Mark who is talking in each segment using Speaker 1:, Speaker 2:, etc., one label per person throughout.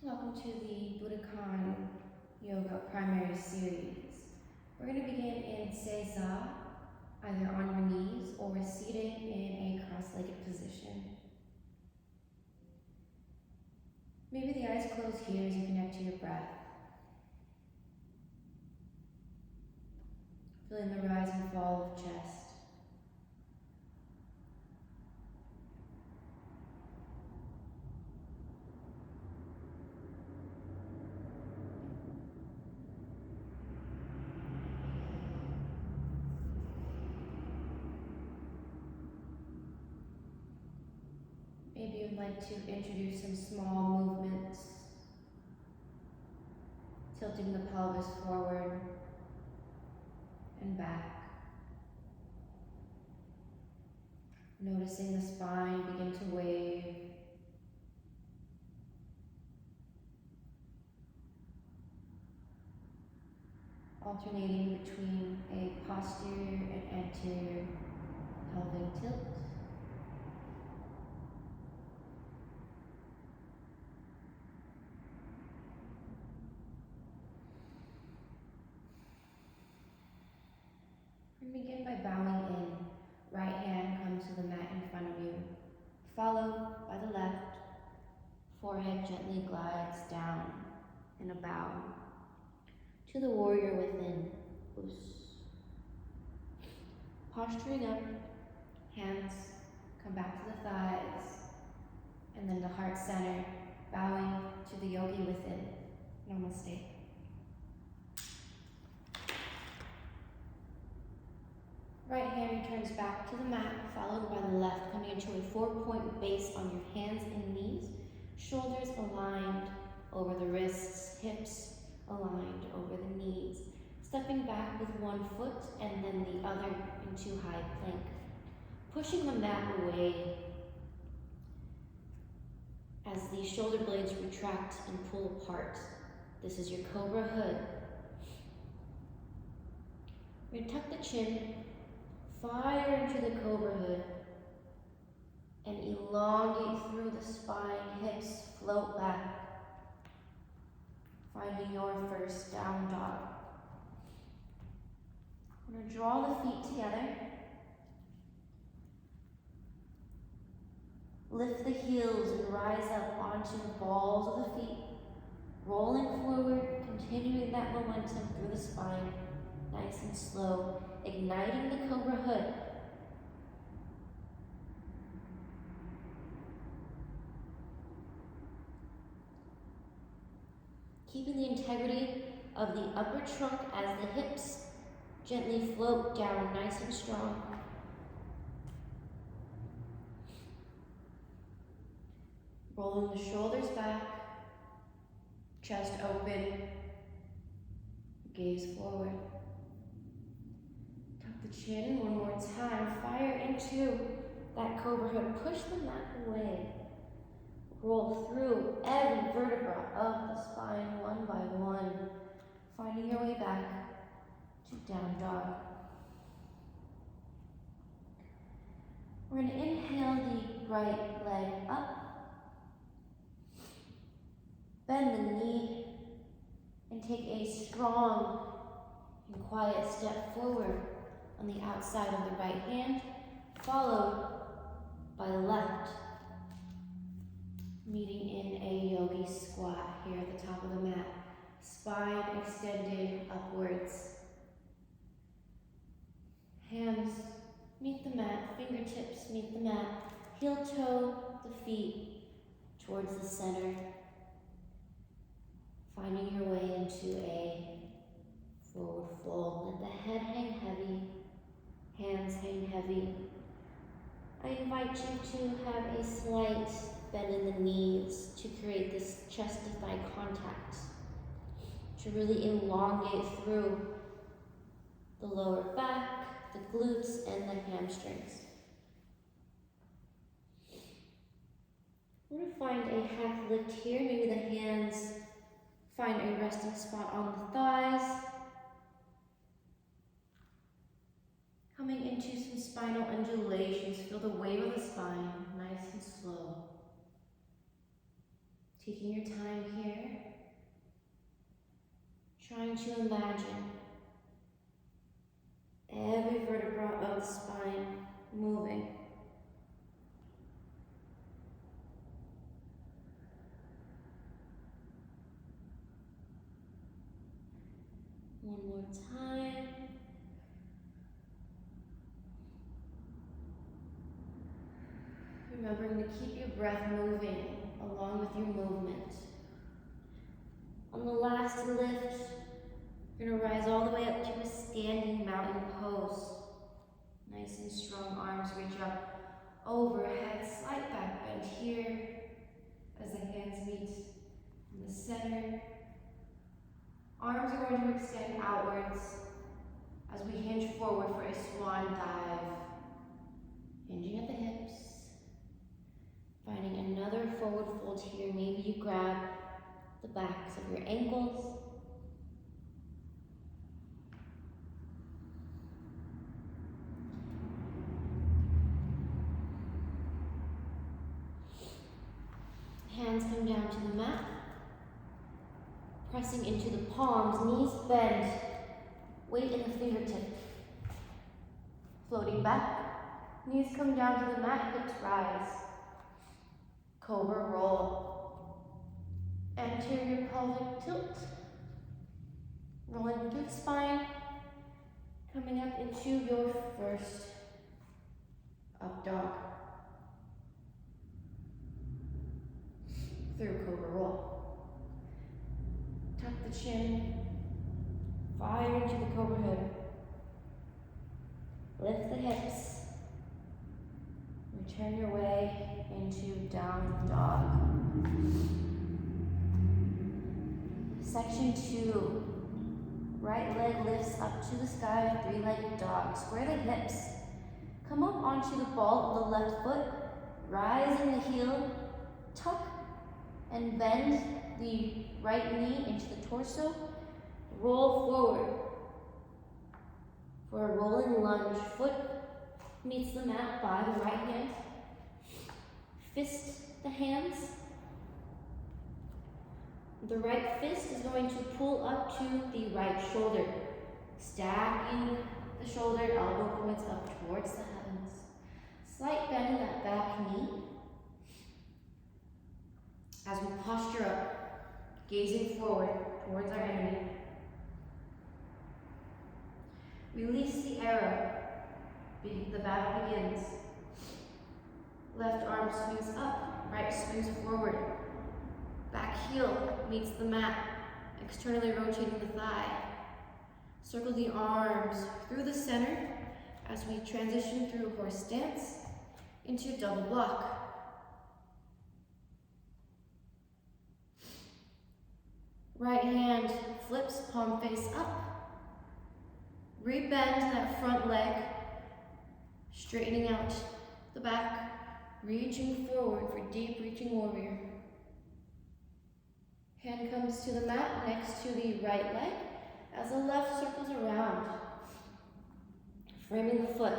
Speaker 1: Welcome to the Budokon Yoga Primary Series. We're going to begin in Seiza, either on your knees or seated in a cross-legged position. Maybe the eyes close here as you connect to your breath. Feeling the rise and fall of chest. Maybe you'd like to introduce some small movements, tilting the pelvis forward and back. Noticing the spine begin to wave. Alternating between a posterior and anterior pelvic tilt. And begin by bowing in. Right hand comes to the mat in front of you, followed by the left. Forehead gently glides down in a bow to the warrior within. Posturing up, hands come back to the thighs, and then the heart center, bowing to the yogi within. Namaste. Right hand returns back to the mat, followed by the left, coming into a 4-point base on your hands and knees, shoulders aligned over the wrists, hips aligned over the knees. Stepping back with one foot and then the other into high plank. Pushing the mat away as the shoulder blades retract and pull apart. This is your cobra hood. We're gonna tuck the chin, fire into the cobra hood, and elongate through the spine, hips float back, finding your first down dog. We're going to draw the feet together. Lift the heels and rise up onto the balls of the feet, rolling forward, continuing that momentum through the spine, nice and slow, igniting the cobra hood. Keeping the integrity of the upper trunk as the hips gently float down nice and strong. Rolling the shoulders back, chest open, gaze forward. Tuck the chin one more time, fire into that cobra hood, push the mat away. Roll through every vertebra of the spine one by one, finding your way back to down dog. We're going to inhale the right leg up, bend the knee, and take a strong and quiet step forward on the outside of the right hand, followed by the left. Meeting in a yogi squat here at the top of the mat. Spine extended upwards. Hands meet the mat, fingertips meet the mat. Heel toe the feet towards the center. Finding your way into a forward fold. Let the head hang heavy, hands hang heavy. I invite you to have a slight bend in the knees to create this chest to thigh contact, to really elongate through the lower back, the glutes, and the hamstrings. We're going to find a half lift here. Maybe the hands find a resting spot on the thighs. Coming into some spinal undulations. Feel the wave of the spine, nice and slow. Taking your time here, trying to imagine every vertebra of the spine moving. One more time. Remembering to keep your breath moving along with your movement. On the last lift, you're going to rise all the way up to a standing mountain pose. Nice and strong arms reach up overhead, slight back bend here as the hands meet in the center. Arms are going to extend outwards as we hinge forward for a swan dive. Hinging at the hips. Finding another forward fold here. Maybe you grab the backs of your ankles. Hands come down to the mat. Pressing into the palms, knees bend. Weight in the fingertip. Floating back. Knees come down to the mat, hips rise. Cobra roll. Anterior pelvic tilt. Rolling through the spine. Coming up into your first up dog. Through cobra roll. Tuck the chin. Fire into the cobra hood. Lift the hips. Return your way into down dog. Section 2. Right leg lifts up to the sky, three-legged dog. Square the hips. Come up onto the ball of the left foot. Rise in the heel. Tuck and bend the right knee into the torso. Roll forward for a rolling lunge. Foot meets the mat by the right hand. Fist the hands. The right fist is going to pull up to the right shoulder, stacking the shoulder, elbow points up towards the heavens. Slight bend in that back knee. As we posture up, gazing forward towards our enemy. Release the arrow. The battle begins. Left arm swings up, right swings forward. Back heel meets the mat, externally rotating the thigh. Circle the arms through the center as we transition through horse stance into double block. Right hand flips, palm face up. Rebend that front leg, straightening out the back, reaching forward for deep reaching warrior. Hand comes to the mat next to the right leg as the left circles around. Framing the foot,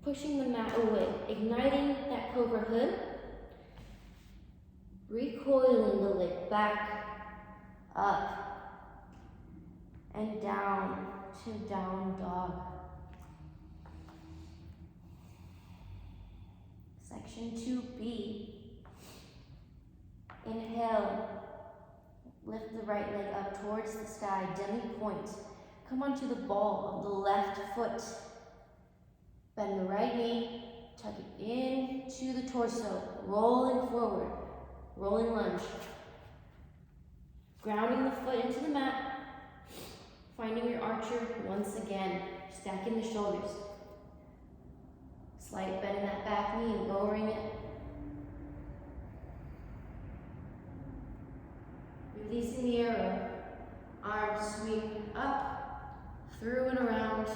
Speaker 1: pushing the mat away, igniting that cobra hood, recoiling the leg back, up, and down to down dog. Section 2B. Inhale, lift the right leg up towards the sky, demi point. Come onto the ball of the left foot. Bend the right knee, tuck it into the torso, rolling forward, rolling lunge. Grounding the foot into the mat, finding your archer once again, stacking the shoulders. Slight bend in that back knee, lowering it. Releasing the arrow, arms sweep up, through and around,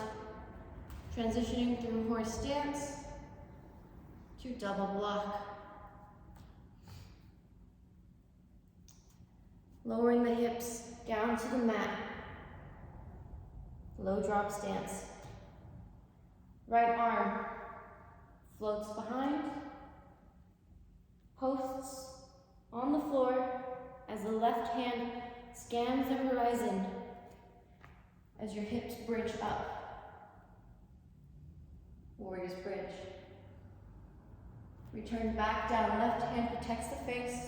Speaker 1: transitioning through horse stance to double block. Lowering the hips down to the mat, low drop stance. Right arm floats behind, posts On the floor, as the left hand scans the horizon, as your hips bridge up. Warrior's bridge. Return back down, left hand protects the face.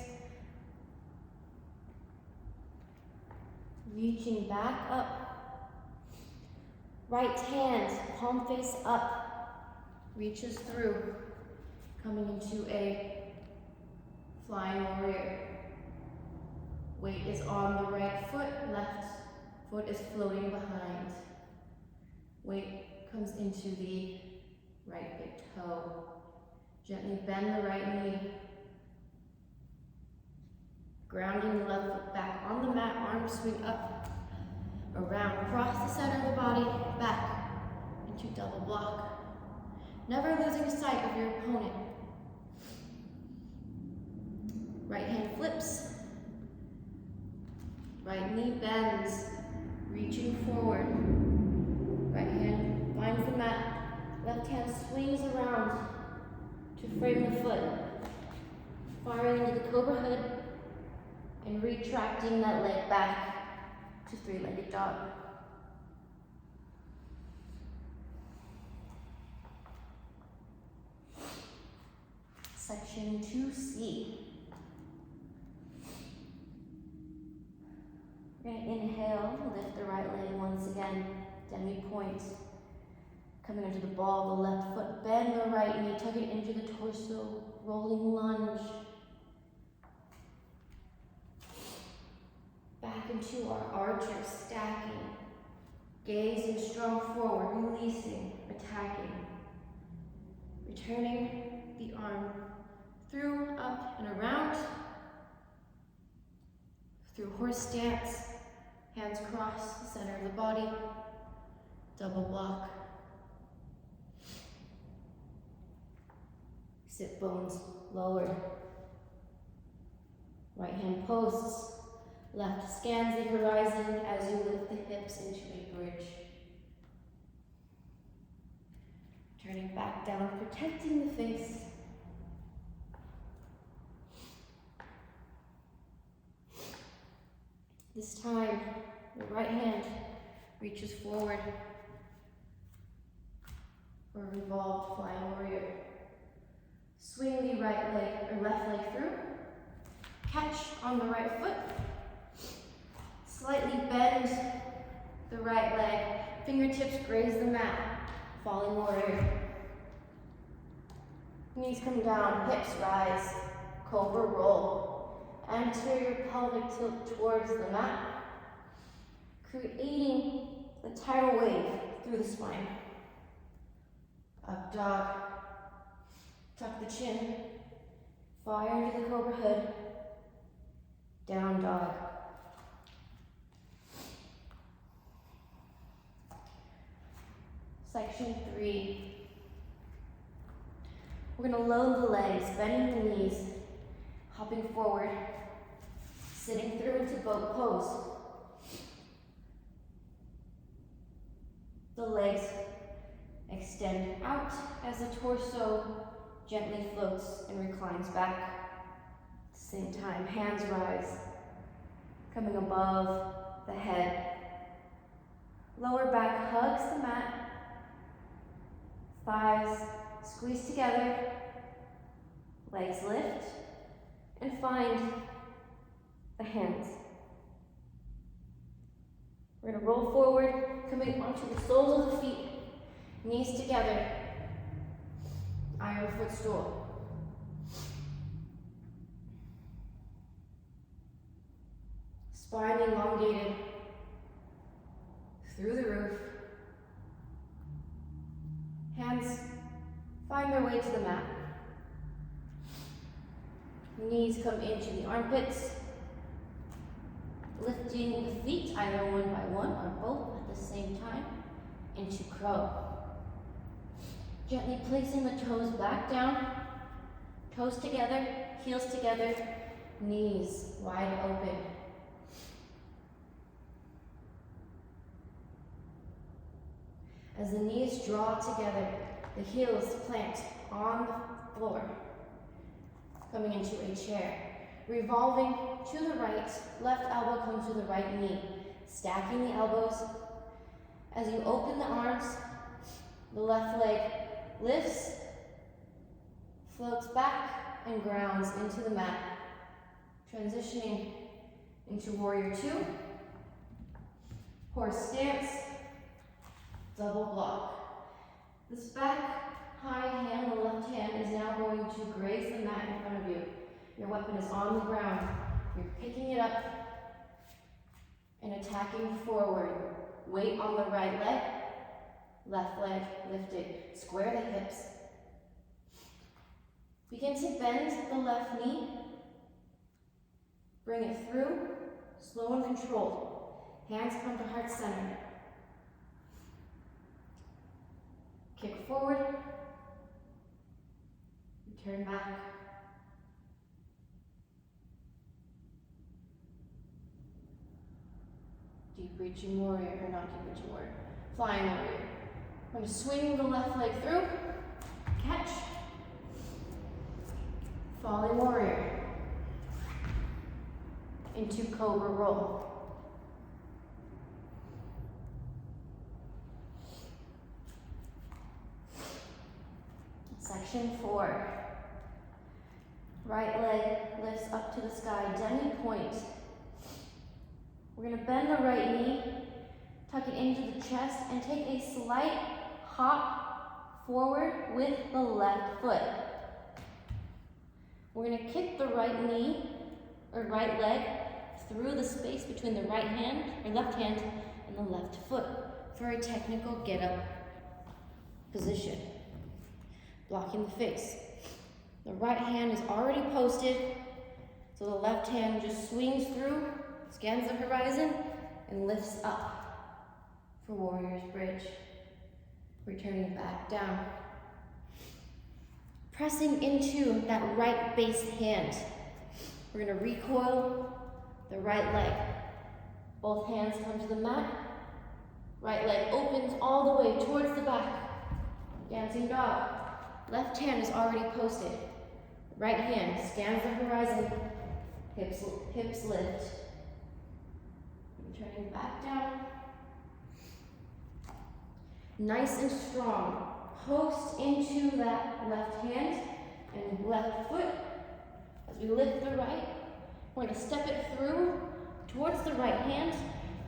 Speaker 1: Reaching back up. Right hand, palm face up, reaches through, coming into a flying warrior. Weight is on the right foot, left foot is floating behind. Weight comes into the right big toe. Gently bend the right knee. Grounding the left foot back on the mat, arms swing up, around, across the center of the body, back into double block. Never losing sight of your opponent. Right hand flips. Right knee bends, reaching forward. Right hand finds the mat. Left hand swings around to frame the foot. Firing into the cobra hood and retracting that leg back to three-legged dog. Section 2C. We're going to inhale, lift the right leg once again, demi-point. Coming into the ball, the left foot, bend the right knee, tug it into the torso, rolling lunge. Back into our archer, stacking. Gazing strong forward, releasing, attacking. Returning the arm through, up, and around. Through horse stance, hands cross the center of the body, double block. Sit bones lowered. Right hand posts, left scans the horizon as you lift the hips into a bridge. Turning back down, protecting the face. This time, the right hand reaches forward for a revolved flying warrior. Swing the right leg or left leg through. Catch on the right foot. Slightly bend the right leg. Fingertips graze the mat. Falling warrior. Knees come down, hips rise. Cobra roll. Anterior pelvic tilt towards the mat, creating the tidal wave through the spine. Up dog, tuck the chin, fire into the cobra hood, down dog. Section 3. We're going to load the legs, bending the knees, hopping forward, sitting through into boat pose. The legs extend out as the torso gently floats and reclines back. At the same time, hands rise, coming above the head. Lower back hugs the mat. Thighs squeeze together. Legs lift. And find the hands. We're going to roll forward, coming onto the soles of the feet, knees together, iron footstool. Spine elongated through the roof. Hands find their way to the mat. Knees come into the armpits, lifting the feet either one by one or both at the same time into crow. Gently placing the toes back down, toes together, heels together, knees wide open. As the knees draw together, the heels plant on the floor. Coming into a chair.
Speaker 2: revolving to the right, left elbow comes to the right knee, stacking the elbows. As you open the arms, the left leg lifts, floats back, and grounds into the mat, transitioning into warrior two, horse stance, double block. This back high hand, the left hand, is now going to graze the mat in front of you. Your weapon is on the ground. You're picking it up and attacking forward. Weight on the right leg, left leg lifted. Square the hips. Begin to bend the left knee. Bring it through, slow and controlled. Hands come to heart center. Kick forward, return back. Deep reaching warrior, or not deep reaching warrior, flying warrior. I'm going to swing the left leg through, catch, falling warrior, into cobra roll. Section 4. Right leg lifts up to the sky, demi point. We're going to bend the right knee, tuck it into the chest, and take a slight hop forward with the left foot. We're going to kick the right knee, or right leg, through the space between the right hand, or left hand, and the left foot for a technical get-up position. Blocking the face. The right hand is already posted, so the left hand just swings through, scans the horizon, and lifts up for warrior's bridge. Returning back down. Pressing into that right base hand. We're going to recoil the right leg. Both hands come to the mat. Right leg opens all the way towards the back. Dancing dog. Left hand is already posted. Right hand scans the horizon. Hips lift. Turning back down. Nice and strong. Post into that left hand and left foot. As we lift the right, we're going to step it through towards the right hand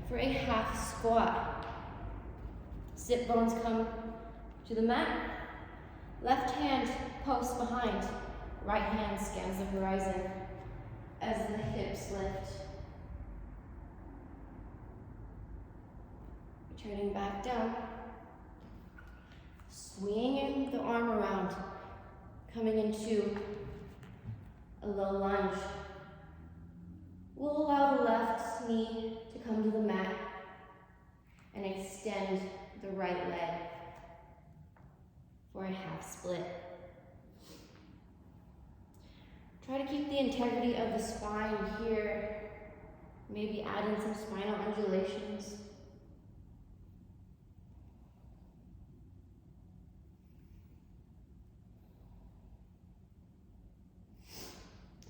Speaker 2: for a half squat. Sit bones come to the mat. Left hand posts behind. Right hand scans the horizon as the hips lift. Turning back down. Swinging the arm around. Coming into a low lunge. We'll allow the left knee to come to the mat and extend the right leg for a half split. Try to keep the integrity of the spine here. Maybe add in some spinal undulations.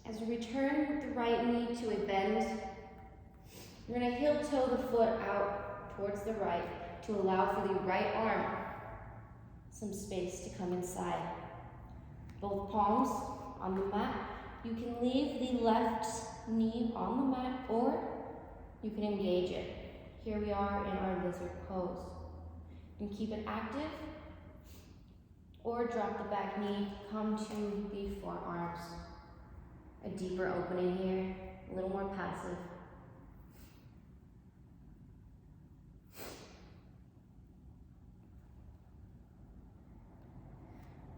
Speaker 2: As we return the right knee to a bend, we're going to heel toe the foot out towards the right to allow for the right arm some space to come inside. Both palms on the mat. You can leave the left knee on the mat or you can engage it. Here we are in our lizard pose. You can keep it active or drop the back knee, come to the forearms. A deeper opening here, a little more passive.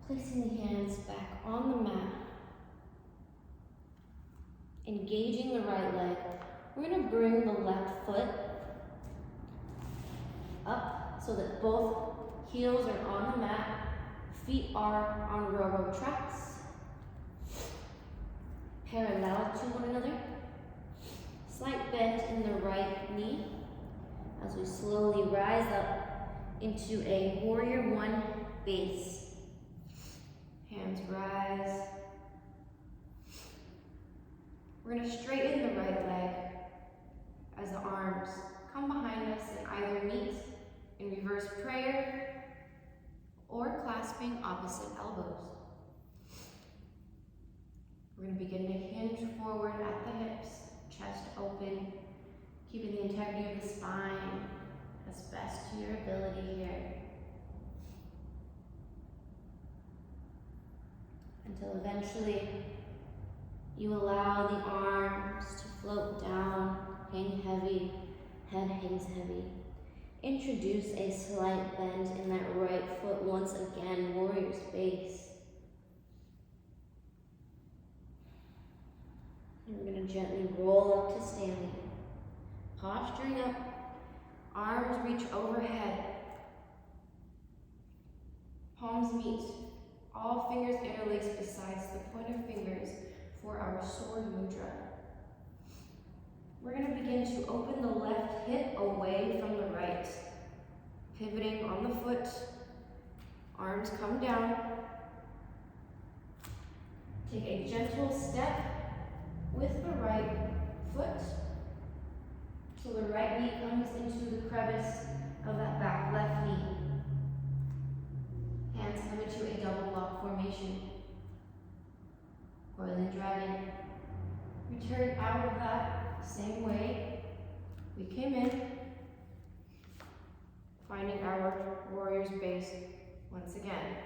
Speaker 2: Placing the hands back on the mat. Engaging the right leg. We're going to bring the left foot up so that both heels are on the mat. Feet are on railroad tracks. Parallel to one another. Slight bend in the right knee as we slowly rise up into a warrior one base. Hands rise. We're going to straighten the right leg as the arms come behind us and either meet in reverse prayer or clasping opposite elbows. We're going to begin to hinge forward at the hips, chest open, keeping the integrity of the spine as best to your ability here. Until eventually you allow the arms to float down, hang heavy, head hangs heavy. Introduce a slight bend in that right foot once again, warrior's base. And we're going to gently roll up to standing. Posturing up, arms reach overhead. Palms meet, all fingers interlaced besides the pointer fingers for our sword mudra. We're going to begin to open the left hip away from the right. Pivoting on the foot, arms come down. Take a gentle step with the right foot till the right knee comes into the crevice of that back left knee. Hands come into a double block formation. Coiling dragon. Return out of that same way we came in, finding our warrior's base once again.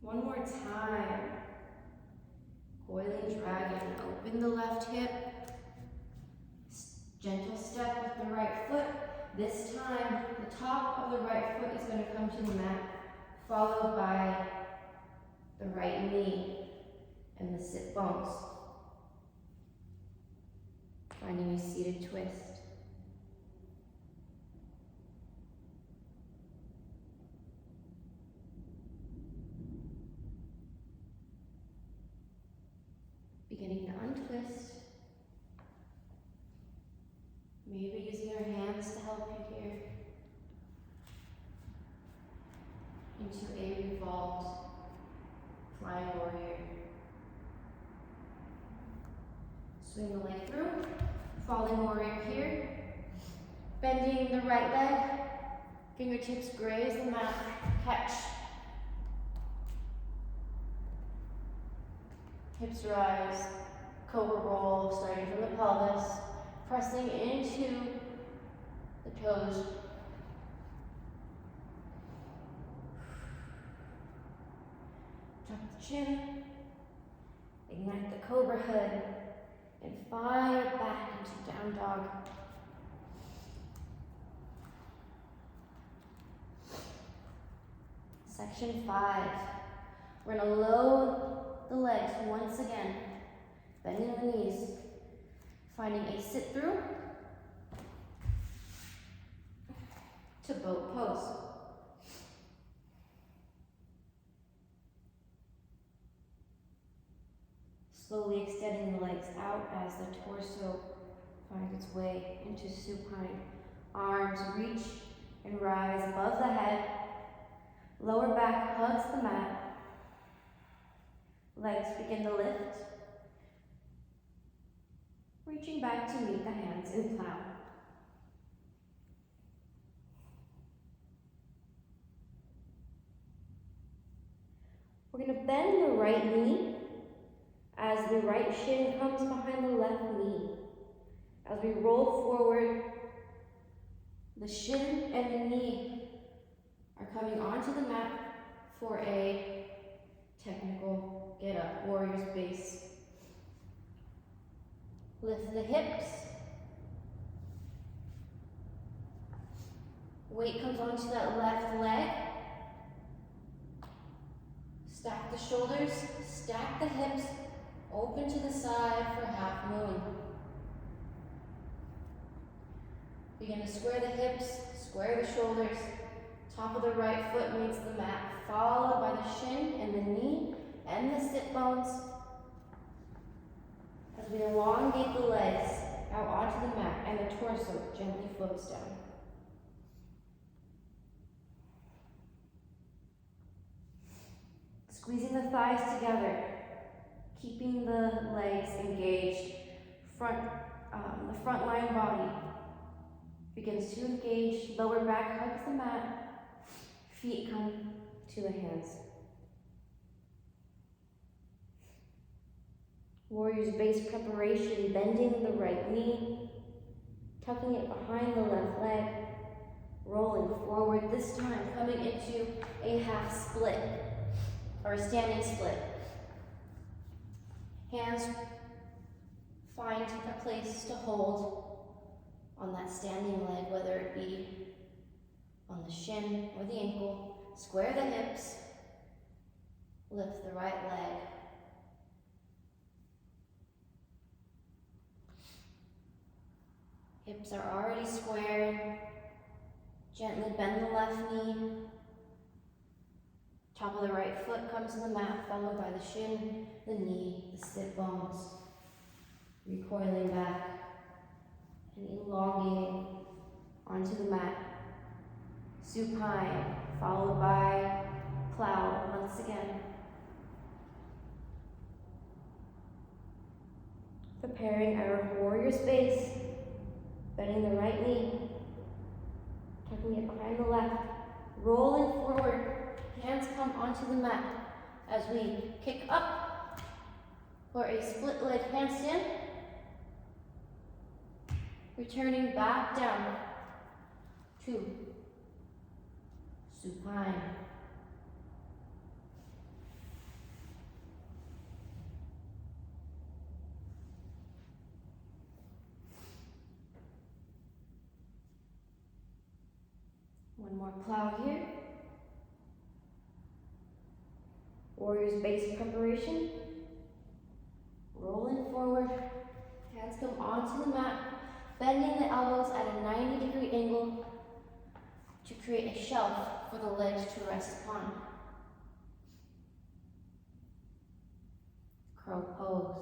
Speaker 2: One more time. Coiling dragon. Open the left hip. Gentle step with the right foot. This time, the top of the right foot is going to come to the mat, followed by the right knee and the sit bones. Finding a seated twist. Beginning to untwist. Maybe using your hands to help you here. Into a revolved flying warrior. Swing the leg through. Falling warrior here. Bending the right leg. Fingertips graze the mat. Catch. Hips rise. Cobra roll, starting from the pelvis. Pressing into the toes. Tuck the chin. Ignite the cobra hood. And fire back into down dog. Section 5. We're going to load the legs once again. Bending the knees. Finding a sit through to boat pose. Slowly extending the legs out as the torso finds its way into supine. Arms reach and rise above the head. Lower back hugs the mat. Legs begin to lift. Reaching back to meet the hands in plow. We're going to bend the right knee as the right shin comes behind the left knee. As we roll forward, the shin and the knee are coming onto the mat for a technical get up, warrior's base. Lift the hips. Weight comes onto that left leg. Stack the shoulders, stack the hips, open to the side for half moon. Begin to square the hips, square the shoulders. Top of the right foot meets the mat, followed by the shin and the knee and the sit bones. As we elongate the legs out onto the mat and the torso gently floats down. Squeezing the thighs together, keeping the legs engaged. The front line body begins to engage. Lower back hugs the mat. Feet come to the hands. Warrior's base preparation, bending the right knee, tucking it behind the left leg, rolling forward, this time coming into a half split, or a standing split. Hands find a place to hold on that standing leg, whether it be on the shin or the ankle. Square the hips, lift the right leg. Hips are already squared. Gently bend the left knee. Top of the right foot comes to the mat, followed by the shin, the knee, the stiff bones. Recoiling back and elongating onto the mat. Supine, followed by cloud once again. Preparing our warrior's base, bending the right knee, tucking it behind the left, rolling forward, hands come onto the mat as we kick up for a split leg handstand, returning back down to supine. One more plow here. Warrior's base preparation. Rolling forward. Hands come onto the mat. Bending the elbows at a 90-degree angle to create a shelf for the legs to rest upon. Crow pose.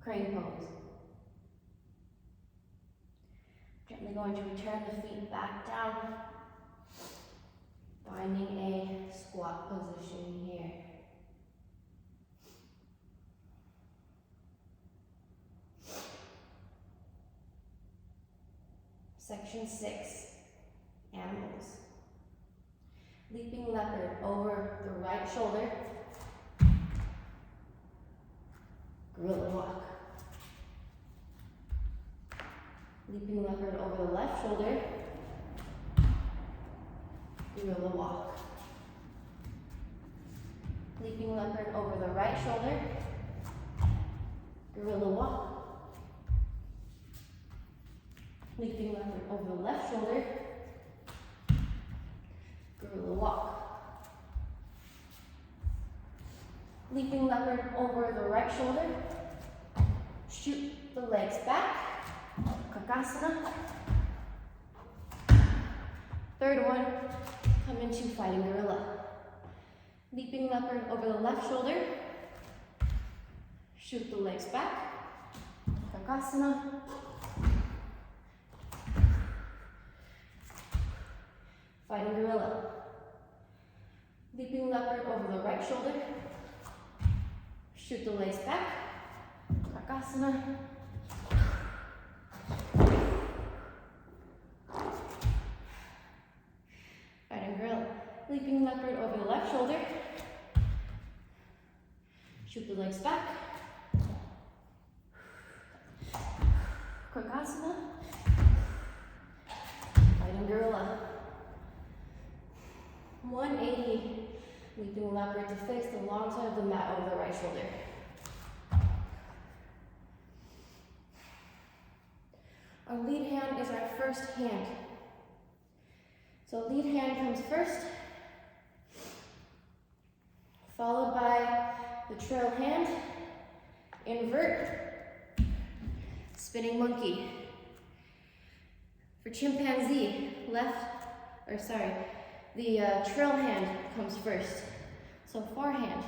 Speaker 2: Crane pose. Gently going to return the feet back down. Finding a squat position here. Section 6, animals. Leaping leopard over the right shoulder. Gorilla walk. Leaping leopard over the left shoulder. Gorilla walk. Leaping leopard over the right shoulder. Gorilla walk. Leaping leopard over the left shoulder. Gorilla walk. Leaping leopard over the right shoulder. Shoot the legs back. Kakasana. Third one, come into fighting gorilla. Leaping leopard over the left shoulder. Shoot the legs back. Kakasana. Fighting gorilla. Leaping leopard over the right shoulder. Shoot the legs back. Kakasana. Fighting gorilla. Leaping leopard over the left shoulder. Shoot the legs back. Kakasana. Fighting gorilla. 180, leaping leopard to face the long side of the mat over the right shoulder. Our lead hand is our first hand. So lead hand comes first, followed by the trail hand, invert, spinning monkey. For chimpanzee, the trail hand comes first. So forehand,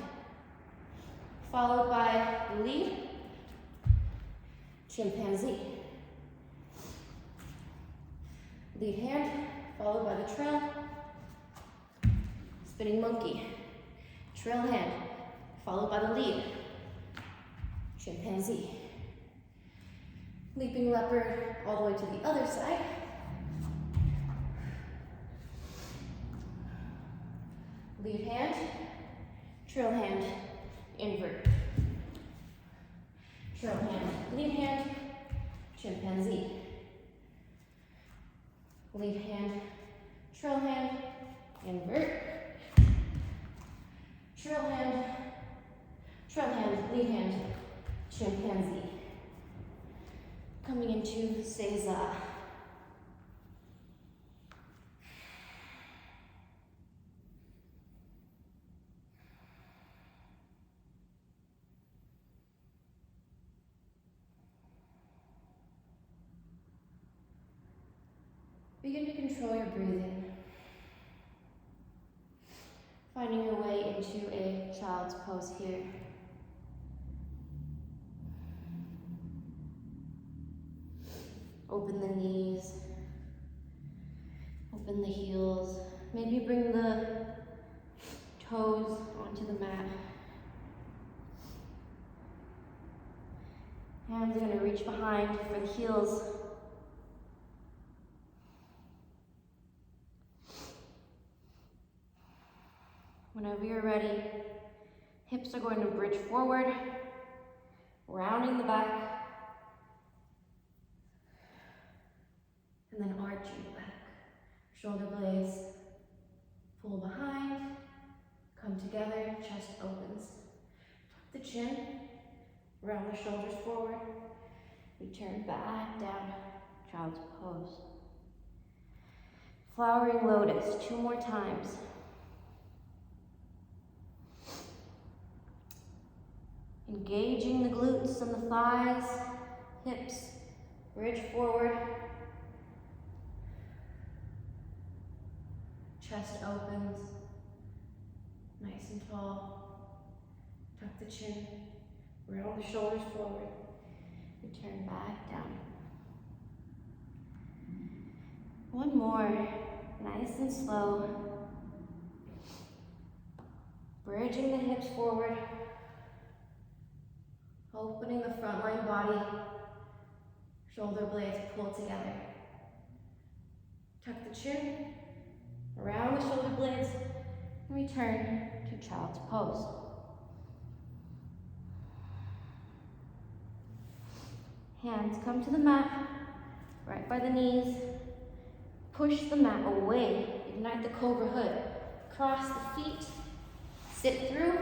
Speaker 2: followed by the lead, chimpanzee. Lead hand, followed by the trail, spinning monkey. Trail hand, followed by the lead, chimpanzee. Leaping leopard all the way to the other side. Lead hand, trail hand, invert. Trail hand, lead hand, chimpanzee. Lead hand, trail hand, invert. Trail hand, lead hand, chimpanzee. Coming into Seiza. Begin to control your breathing. Finding your way into a child's pose here. Open the knees, open the heels. Maybe bring the toes onto the mat. Hands are going to reach behind for the heels. Whenever you're ready, hips are going to bridge forward, rounding the back, and then arching back. Shoulder blades pull behind, come together, chest opens. Tuck the chin, round the shoulders forward, return back down, child's pose. Flowering lotus, 2 more times. Engaging the glutes and the thighs, hips, bridge forward. Chest opens, nice and tall. Tuck the chin, round the shoulders forward. Return back down. One more, nice and slow. Bridging the hips forward. Opening the front line body, shoulder blades pull together. Tuck the chin, around the shoulder blades, and return to child's pose. Hands come to the mat, right by the knees. Push the mat away, ignite the cobra hood. Cross the feet, sit through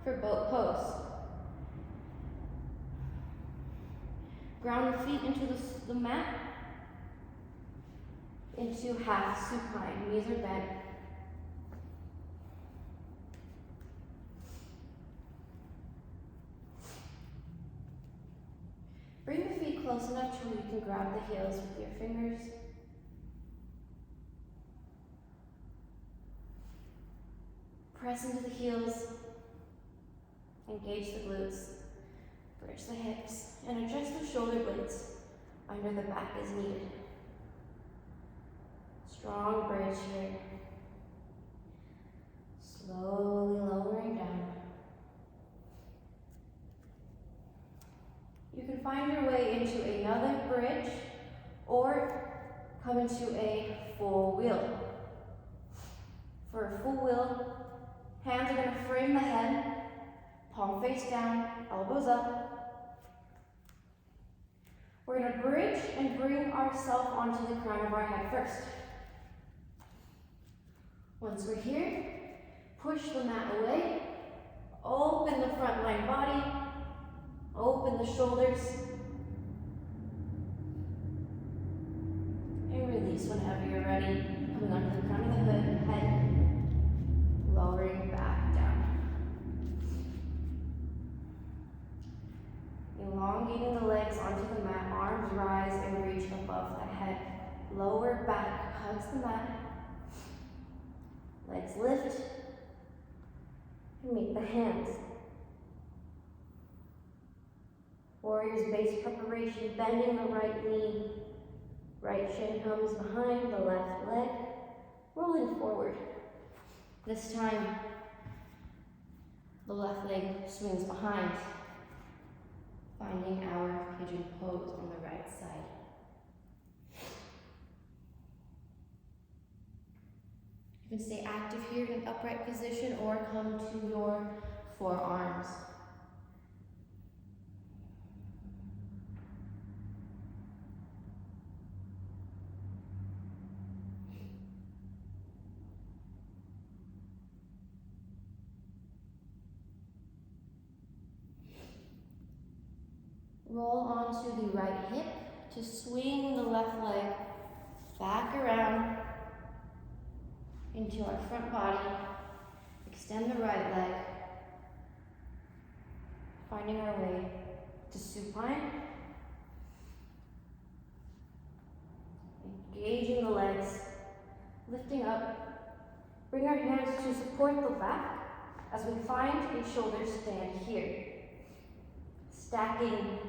Speaker 2: for boat pose. Ground the feet into the mat, into half supine, knees are bent. Bring the feet close enough to where you can grab the heels with your fingers. Press into the heels, engage the glutes. Bridge the hips and adjust the shoulder blades under the back as needed. Strong bridge here. Slowly lowering down. You can find your way into another bridge or come into a full wheel. For a full wheel, hands are going to frame the head, palm face down, elbows up. We're going to bridge and bring ourselves onto the crown of our head first. Once we're here, push the mat away, open the front line body, open the shoulders, and release whenever you're ready. Coming onto the crown of the head, lowering back down. Elongating the legs onto the mat, arms rise and reach above the head. Lower back hugs the mat. Legs lift and meet the hands. Warrior's base preparation, bending the right knee. Right shin comes behind the left leg, rolling forward. This time, the left leg swings behind. finding our pigeon pose on the right side. You can stay active here in an upright position or come to your forearms. Roll onto the right hip to swing the left leg back around into our front body. Extend the right leg, finding our way to supine. Engaging the legs, lifting up. Bring our hands to support the back as we find a shoulder stand here. Stacking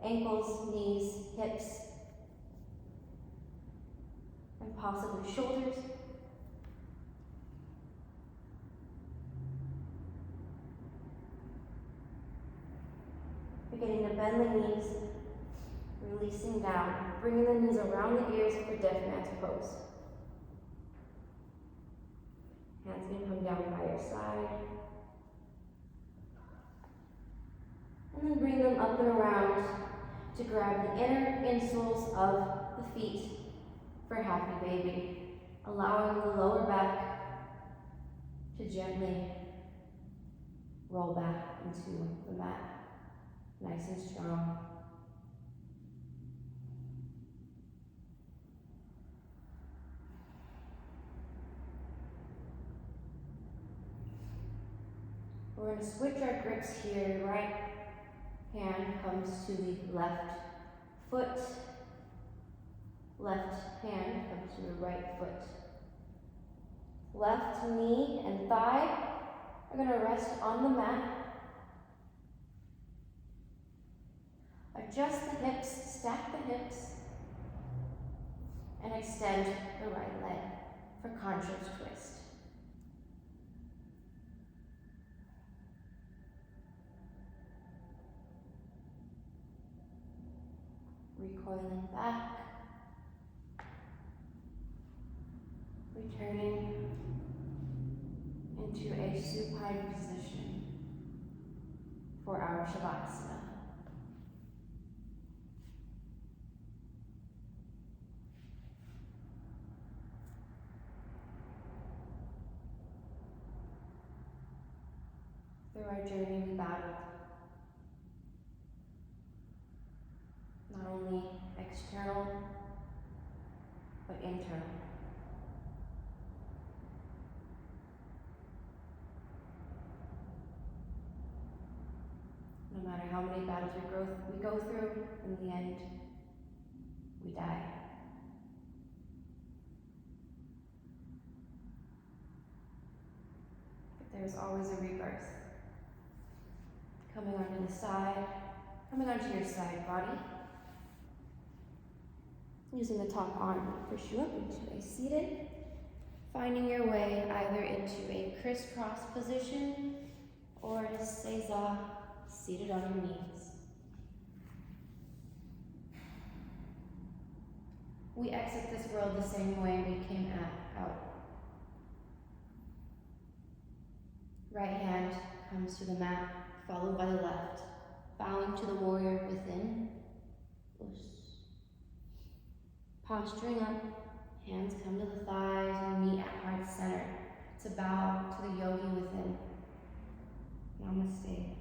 Speaker 2: ankles, knees, hips, and possibly shoulders. Beginning to bend the knees, releasing down, bringing the knees around the ears for deaf man's pose. Hands can come down by your side. And then bring them up and around to grab the inner insoles of the feet for happy baby, allowing the lower back to gently roll back into the mat, nice and strong. We're going to switch our grips here. Right hand comes to the left foot. Left hand comes to the right foot. Left knee and thigh are going to rest on the mat. Adjust the hips, stack the hips, and extend the right leg for concho's twist. Recoiling back, returning into a supine position for our Shavasana. Through our journey, we battled not only external, but internal. No matter how many battles we go through, in the end, we die. But there's always a rebirth. Coming onto the side, coming onto your side body. Using the top arm to push you up into a seated. Finding your way either into a crisscross position or a seiza, seated on your knees. We exit this world the same way we came out. Right hand comes to the mat, followed by the left, bowing to the warrior within. Posturing up, hands come to the thighs and meet at heart center to bow to the yogi within. Namaste.